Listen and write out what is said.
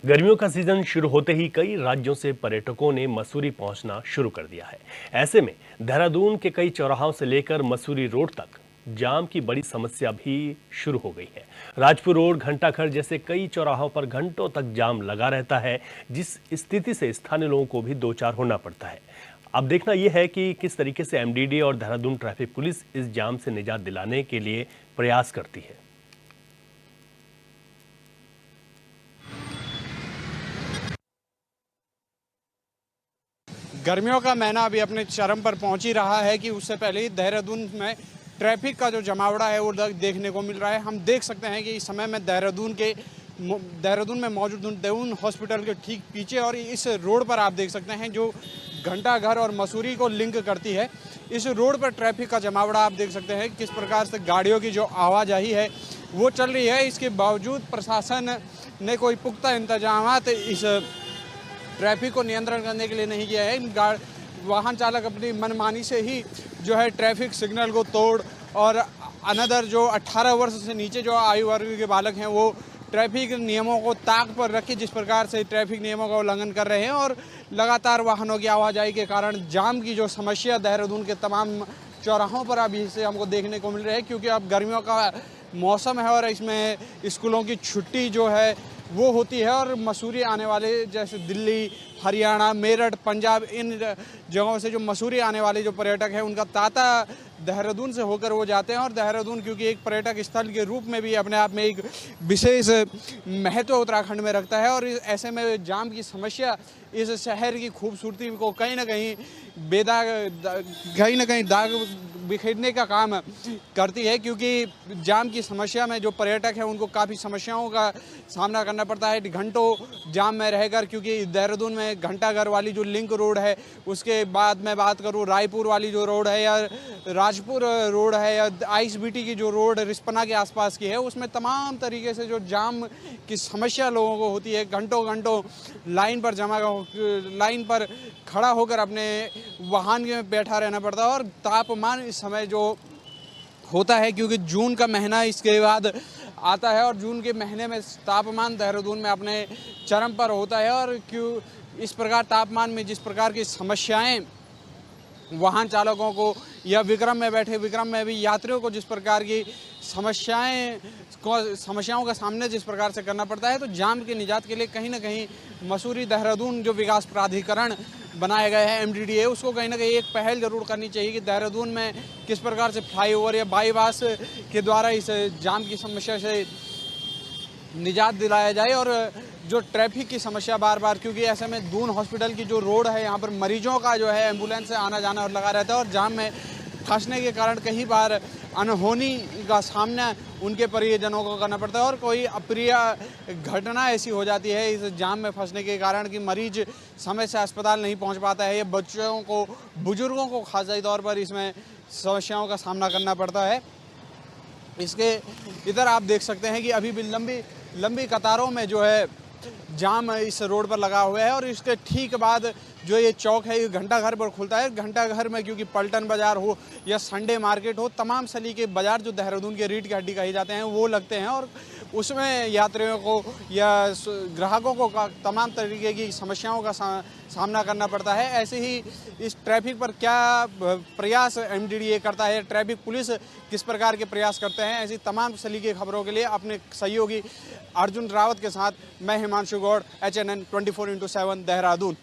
गर्मियों का सीजन शुरू होते ही कई राज्यों से पर्यटकों ने मसूरी पहुंचना शुरू कर दिया है। ऐसे में देहरादून के कई चौराहों से लेकर मसूरी रोड तक जाम की बड़ी समस्या भी शुरू हो गई है। राजपुर रोड, घंटाघर जैसे कई चौराहों पर घंटों तक जाम लगा रहता है, जिस स्थिति से स्थानीय लोगों को भी दो चार होना पड़ता है। अब देखना यह है कि किस तरीके से एमडीडी और देहरादून ट्रैफिक पुलिस इस जाम से निजात दिलाने के लिए प्रयास करती है। गर्मियों का महीना अभी अपने चरम पर पहुंच ही रहा है कि उससे पहले ही देहरादून में ट्रैफिक का जो जमावड़ा है वो देखने को मिल रहा है। हम देख सकते हैं कि इस समय में देहरादून में मौजूद देहरादून हॉस्पिटल के ठीक पीछे और इस रोड पर आप देख सकते हैं जो घंटाघर और मसूरी को लिंक करती है, इस रोड पर ट्रैफिक का जमावड़ा आप देख सकते हैं किस प्रकार से गाड़ियों की जो आवाजाही है वो चल रही है। इसके बावजूद प्रशासन ने कोई पुख्ता इंतजाम इस ट्रैफिक को नियंत्रण करने के लिए नहीं किया है। वाहन चालक अपनी मनमानी से ही जो है ट्रैफिक सिग्नल को तोड़ और अनदर जो 18 वर्ष से नीचे जो आयु वर्ग के बालक हैं वो ट्रैफिक नियमों को ताक पर रख के जिस प्रकार से ट्रैफिक नियमों का उल्लंघन कर रहे हैं और लगातार वाहनों की आवाजाही के कारण जाम की जो समस्या देहरादून के तमाम चौराहों पर अभी से हमको देखने को मिल रही है, क्योंकि अब गर्मियों का मौसम है और इसमें स्कूलों की छुट्टी जो है वो होती है और मसूरी आने वाले जैसे दिल्ली, हरियाणा, मेरठ, पंजाब, इन जगहों से जो मसूरी आने वाले जो पर्यटक हैं उनका तांता देहरादून से होकर वो जाते हैं। और देहरादून क्योंकि एक पर्यटक स्थल के रूप में भी अपने आप में एक विशेष महत्व उत्तराखंड में रखता है और ऐसे में जाम की समस्या इस शहर की खूबसूरती को कहीं ना कहीं दाग बिखेरने का काम करती है, क्योंकि जाम की समस्या में जो पर्यटक हैं उनको काफ़ी समस्याओं का सामना करना पड़ता है घंटों जाम में रहकर, क्योंकि देहरादून में घंटाघर वाली जो लिंक रोड है, उसके बाद मैं बात करूँ रायपुर वाली जो रोड है या राजपुर रोड है या आईएसबीटी की जो रोड रिस्पना के आसपास की है, उसमें तमाम तरीके से जो जाम की समस्या लोगों को होती है। घंटों लाइन पर खड़ा होकर अपने वाहन में बैठा रहना पड़ता है और तापमान इस समय जो होता है, क्योंकि जून का महीना इसके बाद आता है और जून के महीने में तापमान देहरादून में अपने चरम पर होता है और क्यों इस प्रकार तापमान में जिस प्रकार की समस्याएं वाहन चालकों को या विक्रम में भी यात्रियों को जिस प्रकार की समस्याओं का सामना जिस प्रकार से करना पड़ता है, तो जाम के निजात के लिए कहीं ना कहीं मसूरी देहरादून जो विकास प्राधिकरण बनाए गए हैं एमडीडीए, उसको कहीं ना कहीं एक पहल जरूर करनी चाहिए कि देहरादून में किस प्रकार से फ्लाईओवर या बाईपास के द्वारा इस जाम की समस्या से निजात दिलाया जाए। और जो ट्रैफिक की समस्या बार क्योंकि ऐसे में दून हॉस्पिटल की जो रोड है यहाँ पर मरीजों का जो है एम्बुलेंस से आना जाना और लगा रहता है और जाम में फंसने के कारण कई बार अनहोनी का सामना उनके परिजनों को करना पड़ता है और कोई अप्रिय घटना ऐसी हो जाती है इस जाम में फंसने के कारण कि मरीज समय से अस्पताल नहीं पहुंच पाता है या बच्चों को, बुजुर्गों को खासतौर तौर पर इसमें समस्याओं का सामना करना पड़ता है। इसके इधर आप देख सकते हैं कि अभी भी लंबी कतारों में जो है जाम इस रोड पर लगा हुआ है और इसके ठीक बाद जो ये चौक है ये घंटाघर पर खुलता है। घंटाघर में क्योंकि पलटन बाज़ार हो या संडे मार्केट हो, तमाम सलीके बाज़ार जो देहरादून के रीढ़ की हड्डी कहे जाते हैं वो लगते हैं और उसमें यात्रियों को या ग्राहकों को तमाम तरीके की समस्याओं का सामना करना पड़ता है। ऐसे ही इस ट्रैफिक पर क्या प्रयास एमडीडीए करता है, ट्रैफिक पुलिस किस प्रकार के प्रयास करते हैं, ऐसी तमाम सलीके खबरों के लिए अपने सहयोगी अर्जुन रावत के साथ मैं हिमांशु गौड़, HNN 24/7 देहरादून।